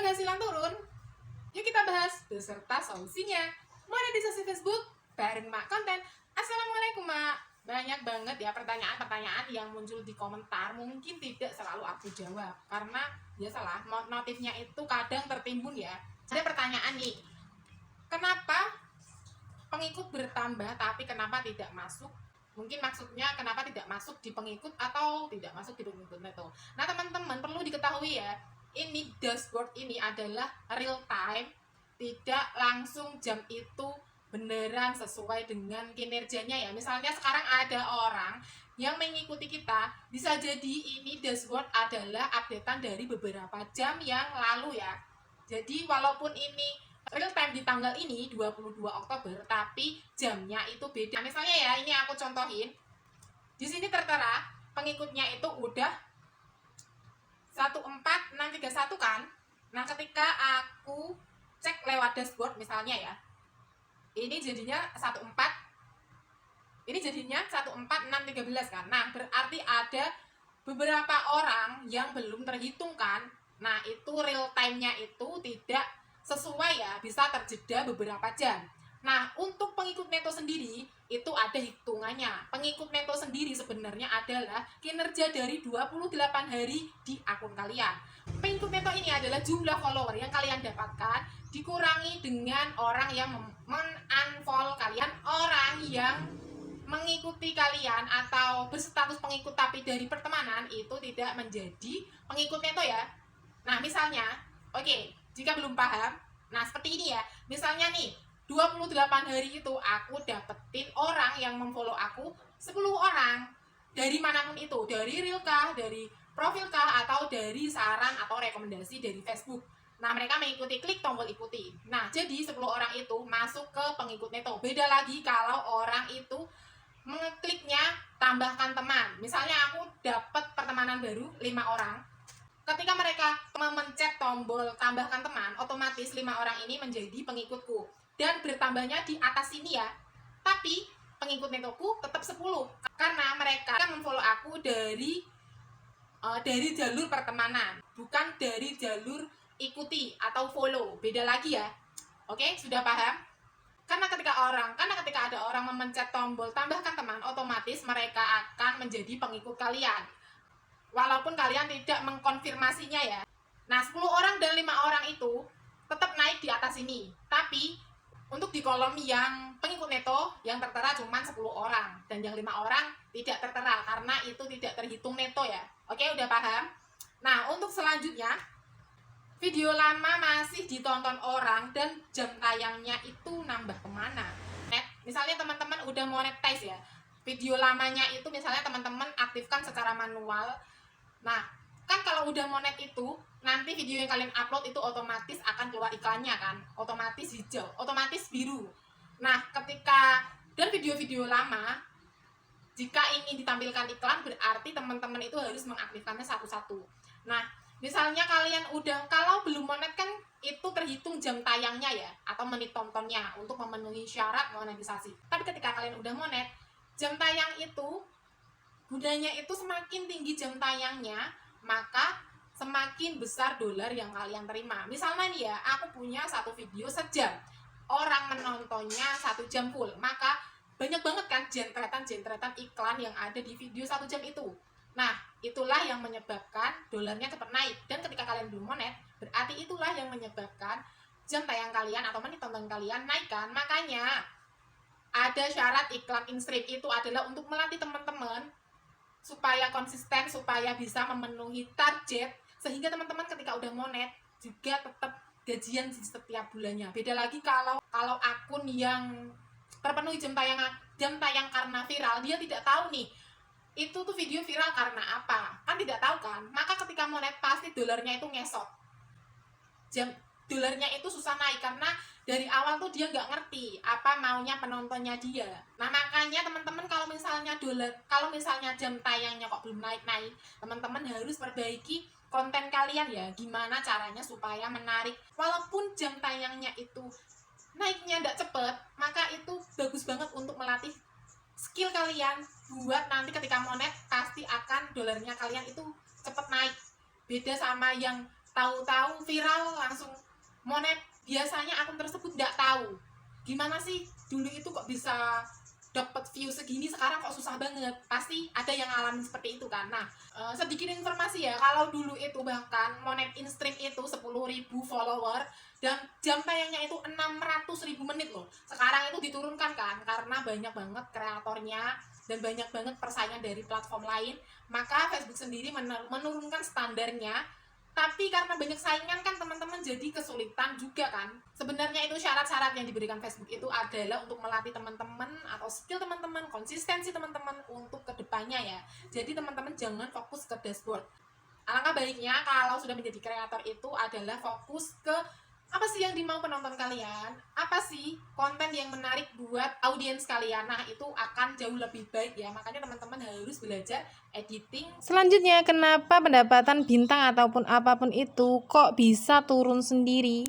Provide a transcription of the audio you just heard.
penghasilan turun? Yuk kita bahas beserta solusinya. Monetisasi Facebook bareng Mak Konten. Assalamualaikum Mak. Banyak banget ya pertanyaan-pertanyaan yang muncul di komentar. Mungkin tidak selalu aku jawab karena biasalah notifnya itu kadang tertimbun ya. Ada pertanyaan nih, kenapa pengikut bertambah tapi kenapa tidak masuk? Mungkin maksudnya kenapa tidak masuk di pengikut atau tidak masuk di pengikut neto. Nah teman-teman perlu diketahui ya, ini dashboard ini adalah real time, tidak langsung jam itu beneran sesuai dengan kinerjanya ya. Misalnya sekarang ada orang yang mengikuti kita, bisa jadi ini dashboard adalah updatean dari beberapa jam yang lalu ya. Jadi walaupun ini real time di tanggal ini 22 Oktober tapi jamnya itu beda. Misalnya ya, ini aku contohin. Di sini tertera pengikutnya itu udah 14631 kan. Nah, ketika aku cek lewat dashboard misalnya ya, ini jadinya 14613 kan. Nah, berarti ada beberapa orang yang belum terhitung kan. Nah, itu real time-nya itu tidak sesuai ya, bisa terjeda beberapa jam. Nah, untuk pengikut neto sendiri itu ada hitungannya. Pengikut neto sendiri sebenarnya adalah kinerja dari 28 hari di akun kalian. Pengikut neto ini adalah jumlah follower yang kalian dapatkan dikurangi dengan orang yang men-unfollow kalian, orang yang mengikuti kalian atau berstatus pengikut tapi dari pertemanan itu tidak menjadi pengikut neto ya. Nah, misalnya, oke, jika belum paham, nah seperti ini ya. Misalnya nih, 28 hari itu aku dapetin orang yang memfollow aku 10 orang. Dari manapun itu, dari real kah, dari profil kah, atau dari saran atau rekomendasi dari Facebook. Nah, mereka mengikuti, klik tombol ikuti. Nah, jadi 10 orang itu masuk ke pengikut neto. Beda lagi kalau orang itu mengekliknya tambahkan teman. Misalnya aku dapat pertemanan baru 5 orang. Ketika mereka memencet tombol tambahkan teman, otomatis 5 orang ini menjadi pengikutku. Dan bertambahnya di atas sini ya. Tapi pengikut netoku tetap 10 karena mereka memfollow aku dari jalur pertemanan, bukan dari jalur ikuti atau follow. Beda lagi ya. Oke, sudah paham? Karena ketika ada orang memencet tombol tambahkan teman, otomatis mereka akan menjadi pengikut kalian. Walaupun kalian tidak mengkonfirmasinya ya. Nah, 10 orang dan 5 orang itu tetap naik di atas ini. Tapi untuk di kolom yang pengikut neto yang tertera cuma 10 orang dan yang 5 orang tidak tertera karena itu tidak terhitung neto ya. Oke, udah paham? Nah, untuk selanjutnya, video lama masih ditonton orang dan jam tayangnya itu nambah kemana? Misalnya teman-teman udah monetize ya, video lamanya itu misalnya teman-teman aktifkan secara manual. Nah, kan kalau udah monet itu, nanti video yang kalian upload itu otomatis akan keluar iklannya kan, otomatis hijau, otomatis biru. Nah, dan video-video lama, jika ingin ditampilkan iklan, berarti teman-teman itu harus mengaktifkannya satu-satu. Nah, misalnya kalau belum monet kan itu terhitung jam tayangnya ya, atau menit tontonnya untuk memenuhi syarat monetisasi. Tapi ketika kalian udah monet, jam tayang itu, gunanya itu semakin tinggi jam tayangnya, maka semakin besar dolar yang kalian terima. Misalnya nih ya, aku punya satu video sejam, orang menontonnya 1 jam full, maka banyak banget kan jentretan iklan yang ada di video 1 jam itu. Nah, itulah yang menyebabkan dolarnya cepat naik. Dan ketika kalian belum monet, berarti itulah yang menyebabkan jam tayang kalian atau menit tonton kalian naik kan. Makanya ada syarat iklan in-stream itu adalah untuk melatih teman-teman supaya konsisten, supaya bisa memenuhi target, sehingga teman-teman ketika udah monet juga tetap gajian di setiap bulannya. Beda lagi kalau akun yang terpenuhi jam tayang karena viral, dia tidak tahu nih itu tuh video viral karena apa, kan tidak tahu kan. Maka ketika monet pasti dolarnya itu ngesot, dolarnya itu susah naik karena dari awal tuh dia nggak ngerti apa maunya penontonnya dia. Nah, makanya teman-teman kalau misalnya jam tayangnya kok belum naik-naik, teman-teman harus perbaiki konten kalian ya, gimana caranya supaya menarik. Walaupun jam tayangnya itu naiknya tidak cepet, maka itu bagus banget untuk melatih skill kalian buat nanti ketika monet pasti akan dolarnya kalian itu cepet naik. Beda sama yang tahu-tahu viral langsung monet. Biasanya akun tersebut nggak tahu gimana sih dulu itu kok bisa dapat view segini, sekarang kok susah banget. Pasti ada yang ngalamin seperti itu kan. Nah, sedikit informasi ya, kalau dulu itu bahkan monet in-stream itu 10.000 follower dan jam tayangnya itu 600.000 menit loh. Sekarang itu diturunkan kan karena banyak banget kreatornya dan banyak banget persaingan dari platform lain, maka Facebook sendiri menurunkan standarnya. Tapi karena banyak saingan kan teman-teman jadi kesulitan juga kan. Sebenarnya itu syarat-syarat yang diberikan Facebook itu adalah untuk melatih teman-teman atau skill teman-teman, konsistensi teman-teman untuk kedepannya ya. Jadi teman-teman jangan fokus ke dashboard. Alangkah baiknya kalau sudah menjadi kreator itu adalah fokus ke apa sih yang dimau penonton kalian, apa sih konten yang menarik buat audiens kalian. Nah itu akan jauh lebih baik ya, makanya teman-teman harus belajar editing. Selanjutnya, kenapa pendapatan bintang ataupun apapun itu kok bisa turun sendiri?